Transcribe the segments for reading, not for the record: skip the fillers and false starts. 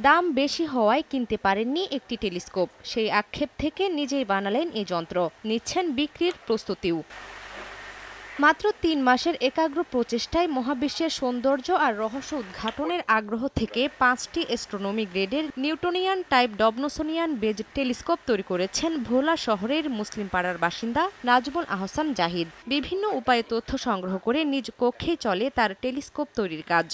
দাম বেশি হওয়ায় কিনতে পারেননি একটি টেলিস্কোপ। সেই আক্ষেপ থেকে নিজেই বানালেন এই যন্ত্র, নিচ্ছেন বিক্রির প্রস্তুতিও। মাত্র ৩ মাসের একাগ্র প্রচেষ্টায় মহাবিশ্বের সৌন্দর্য আর রহস্য উদ্ঘাটনের আগ্রহ থেকে ৫টি অ্যাস্ট্রোনমি গ্রেডের নিউটনিয়ান টাইপ ডবনসোনিয়ান বেজ টেলিস্কোপ তৈরি করেছেন ভোলা শহরের মুসলিম পাড়ার বাসিন্দা নাজমুল আহসান জাহিদ। বিভিন্ন উপায়ে তথ্য সংগ্রহ করে নিজ কক্ষেই চলে তার টেলিস্কোপ তৈরির কাজ।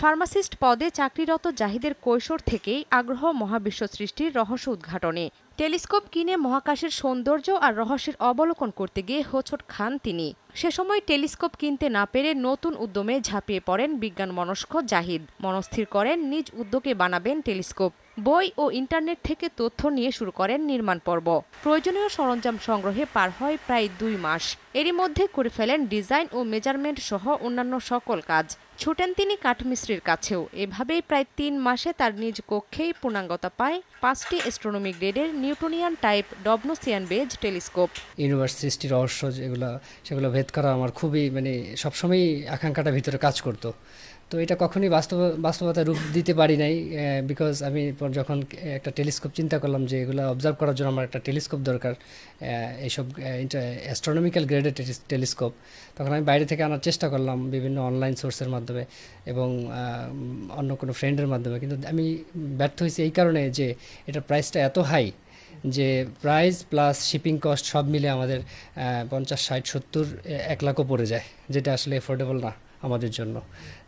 ফার্মাসিস্ট পদে চাকরিরত জাহিদের কৈশোর থেকেই আগ্রহ মহাবিশ্ব সৃষ্টির রহস্য উদ্ঘাটনে। টেলিস্কোপ কিনে মহাকাশের সৌন্দর্য আর রহস্যের অবলোকন করতে গিয়ে হোঁচট খান তিনি। সে সময় টেলিস্কোপ কিনতে না পেরে নতুন উদ্যমে ঝাঁপিয়ে পড়েন বিজ্ঞানমনস্ক জাহিদ। মনস্থির করেন নিজ উদ্যোগে বানাবেন টেলিস্কোপ। বই ও ইন্টারনেট থেকে তথ্য নিয়ে শুরু করেন নির্মাণ পর্ব। প্রয়োজনীয় সরঞ্জাম সংগ্রহে পার হয় প্রায় ২ মাস। এরই মধ্যে করে ফেলেন ডিজাইন ও মেজারমেন্ট সহ অন্যান্য সকল কাজ। ছুটেন তিনি কাঠমিস্ত্রির কাছেও। এভাবেই প্রায় ৩ মাসে তার নিজ কক্ষেই পূর্ণাঙ্গতা পায় ৫টি অ্যাস্ট্রোনমি গ্রেডের Newtonian type Dobsonian base telescope. Universe সৃষ্টির রহস্য সেগুলো ভেদ করা আমার খুবই সবসময়ই আকাঙ্ক্ষাটা ভিতরে কাজ করতো। তো এটা কখনোই বাস্তবতায় রূপ দিতে পারি নাই, বিকজ আমি যখন একটা টেলিস্কোপ চিন্তা করলাম যে এগুলো অবজার্ভ করার জন্য আমার একটা টেলিস্কোপ দরকার, এইসব অ্যাস্ট্রোনমিক্যাল গ্রেডের টেলিস্কোপ, তখন আমি বাইরে থেকে আনার চেষ্টা করলাম বিভিন্ন অনলাইন সোর্সের মাধ্যমে এবং অন্য কোনো ফ্রেন্ডের মাধ্যমে। কিন্তু আমি ব্যর্থ হয়েছি এই কারণে যে এটার প্রাইসটা এত হাই, যে প্রাইস প্লাস শিপিং কস্ট সব মিলে আমাদের ৫০, ৬০, ৭০, ১ লাখও পড়ে যায়, যেটা আসলে এফোর্ডেবল না আমাদের জন্য।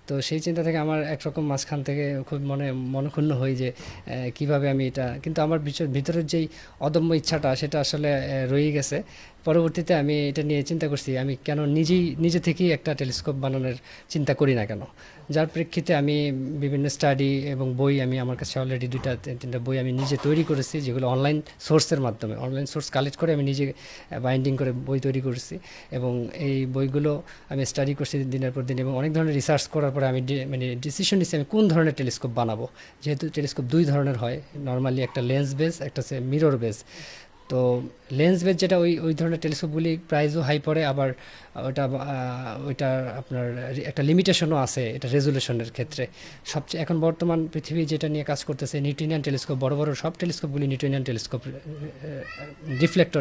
তো সেই চিন্তা থেকে আমার একরকম মাঝখান থেকে খুব মনক্ষুণ্ণ হই যে কিভাবে আমি এটা, কিন্তু আমার ভিতরের যেই অদম্য ইচ্ছাটা সেটা আসলে রয়ে গেছে। পরবর্তীতে আমি এটা নিয়ে চিন্তা করছি আমি কেন নিজে থেকেই একটা টেলিস্কোপ বানানোর চিন্তা করি না কেন, যার প্রেক্ষিতে আমি বিভিন্ন স্টাডি এবং বই, আমি আমার কাছে অলরেডি ২-৩টা বই আমি নিজে তৈরি করেছি, যেগুলো অনলাইন সোর্সের মাধ্যমে অনলাইন সোর্স কালেক্ট করে আমি নিজে বাইন্ডিং করে বই তৈরি করেছি। এবং এই বইগুলো আমি স্টাডি করছি দিনের পর দিন এবং অনেক ধরনের রিসার্চ করার পরে আমি ডিসিশন নিচ্ছি আমি কোন ধরনের টেলিস্কোপ বানাবো। যেহেতু টেলিস্কোপ ২ ধরনের হয় নর্মালি, একটা লেন্স বেস, একটা হচ্ছে মিরর বেস। তো লেন্স বেস যেটা ওই ধরনের টেলিস্কোপগুলি প্রাইসও হাই পড়ে, আবার ওইটা আপনার একটা লিমিটেশনও আছে এটা রেজুলেশনের ক্ষেত্রে। সবচেয়ে এখন বর্তমান পৃথিবী যেটা নিয়ে কাজ করতেছে নিউটনিয়ান টেলিস্কোপ, বড় বড় সব টেলিস্কোপগুলি নিউটনিয়ান টেলিস্কোপ,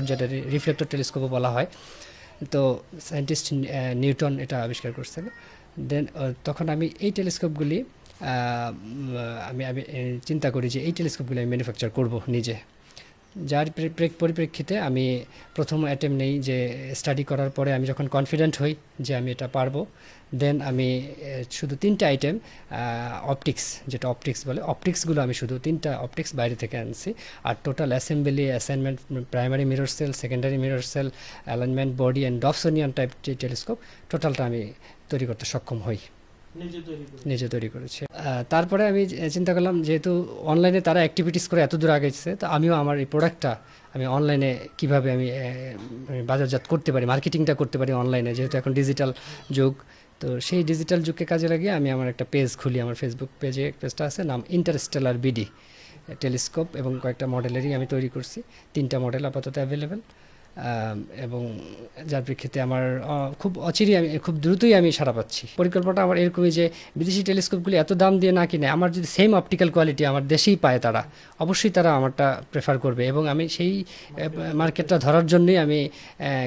যেটা রিফ্লেক্টর টেলিস্কোপও বলা হয়। তো সায়েন্টিস্ট নিউটন এটা আবিষ্কার করছিল। দেন তখন আমি এই টেলিস্কোপগুলি আমি চিন্তা করি যে এই টেলিস্কোপগুলি আমি ম্যানুফ্যাকচার করব নিজে, যার পরিপ্রেক্ষিতে আমি প্রথম অ্যাটেম্প নেই যে স্টাডি করার পরে আমি যখন কনফিডেন্ট হই যে আমি এটা পারবো, দেন আমি শুধু 3টা আইটেম যেটা অপটিক্স বলে, অপটিক্সগুলো আমি শুধু 3টা অপটিক্স বাইরে থেকে আনছি। আর total assembly, assignment, primary mirror cell, secondary mirror cell, alignment, body and Dobsonian type যে টেলিস্কোপ, টোটালটা আমি তৈরি করতে সক্ষম হই, নিজে তৈরি করেছি। তারপরে আমি চিন্তা করলাম যেহেতু অনলাইনে তারা অ্যাক্টিভিটিস করে এত দূর আগেছে, তো আমিও আমার এই প্রোডাক্টটা আমি অনলাইনে কীভাবে আমি বাজারজাত করতে পারি, মার্কেটিংটা করতে পারি অনলাইনে, যেহেতু এখন ডিজিটাল যুগ। তো সেই ডিজিটাল যুগকে কাজে লাগিয়ে আমি আমার একটা পেজ খুলি, আমার ফেসবুক পেজটা আছে, নাম ইন্টারস্টেলার বিডি টেলিস্কোপ, এবং কয়েকটা মডেলেরই আমি তৈরি করছি। 3টা মডেল আপাতত অ্যাভেলেবেল, এবং যার প্রেক্ষিতে আমার খুব দ্রুতই আমি সাড়া পাচ্ছি। পরিকল্পনাটা আমার এরকমই যে বিদেশি টেলিস্কোপগুলি এত দাম দিয়ে না কিনে আমার যদি সেম অপটিক্যাল কোয়ালিটি আমার দেশেই পায় তারা, অবশ্যই তারা আমারটা প্রেফার করবে, এবং আমি সেই মার্কেটটা ধরার জন্যই আমি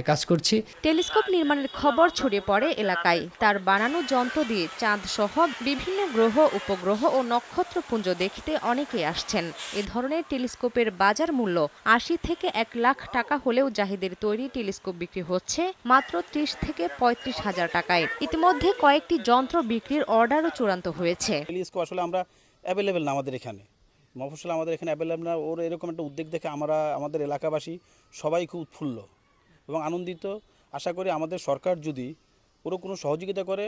কাজ করছি। টেলিস্কোপ নির্মাণের খবর ছড়িয়ে পড়ে এলাকায়। তার বানানো যন্ত্র দিয়ে চাঁদ সহ বিভিন্ন গ্রহ, উপগ্রহ ও নক্ষত্রপুঞ্জ দেখতে অনেকেই আসছেন। এ ধরনের টেলিস্কোপের বাজার মূল্য ৮০ থেকে ১ লাখ টাকা হলেও জাহিদের তৈরি টেলিস্কোপ বিক্রি হচ্ছে মাত্র ৩০ থেকে ৩৫ হাজার টাকায়। ইতিমধ্যে কয়েকটি যন্ত্র বিক্রির অর্ডারও চূড়ান্ত হয়েছে। টেলিস্কোপ আসলে আমরা অ্যাভেলেবেল না আমাদের এখানে, মফস্বলে আমাদের এখানে অ্যাভেলেবেল না। ওর এরকম একটা উদ্যোগ দেখে আমাদের এলাকাবাসী সবাই খুব উৎফুল্ল এবং আনন্দিত। আশা করি আমাদের সরকার যদি ওরও কোনো সহযোগিতা করে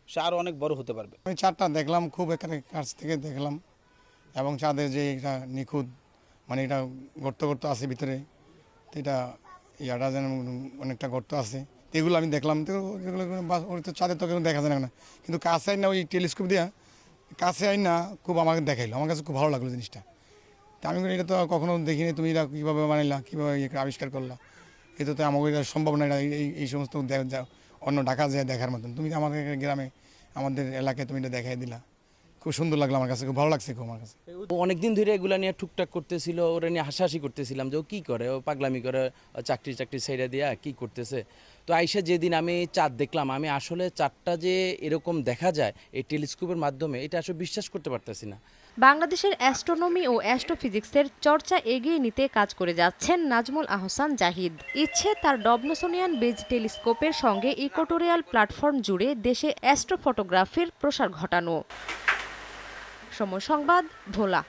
সে আরও অনেক বড় হতে পারবে। আমি চাঁদটা দেখলাম, খুব এখানে কাছ থেকে দেখলাম, এবং চাঁদের যে এটা নিখুঁত, এটা গর্ত আছে ভিতরে, তো এটা ইয়াটা যেন অনেকটা গর্ত আছে, এগুলো আমি দেখলাম। তো এগুলো চাঁদের তো দেখা যায় না, কিন্তু কাছে আই না ওই টেলিস্কোপ দিয়া কাছে আই না খুব আমাকে দেখাইলো, আমার কাছে খুব ভালো লাগলো জিনিসটা। তো আমি এটা তো কখনো দেখিনি, তুমি এটা কীভাবে বানাইলা, কীভাবে আবিষ্কার করলা, এটা তো আমাকে এটা সম্ভব না, এটা এই সমস্ত অন্য ঢাকা যায় দেখার মতন। তুমি আমাদের গ্রামে, আমাদের এলাকায় তুমি এটা দেখাই দিলা, খুব সুন্দর লাগলো আমার কাছে, খুব ভালো লাগছে খুব আমার কাছে। অনেকদিন ধরে এগুলা নিয়ে টুকটাক করতেছিল, ওরা নিয়ে হাসাহাসি করতেছিলাম যে ও কী করে, ও পাগলামি করে, চাকরি ছেড়ে দিয়া কি করতেছে। তো আইসা যেদিন আমি চাঁদ দেখলাম, আমি আসলে চাঁদটা যে এরকম দেখা যায় এই টেলিস্কোপের মাধ্যমে, এটা আসলে বিশ্বাস করতে পারতেছি না। বাংলাদেশের অ্যাস্ট্রোনমি ও অ্যাস্ট্রোফিজিক্সের চর্চা এগিয়ে নিতে কাজ করে যাচ্ছেন নাজমুল আহসান জাহিদ। ইচ্ছে তার ডবলসনিয়ান বেজ টেলিস্কোপের সঙ্গে ইকোটোরিয়াল প্ল্যাটফর্ম জুড়ে দেশে অ্যাস্ট্রোফটোগ্রাফির প্রসার ঘটানো। সময় সংবাদ, ভোলা।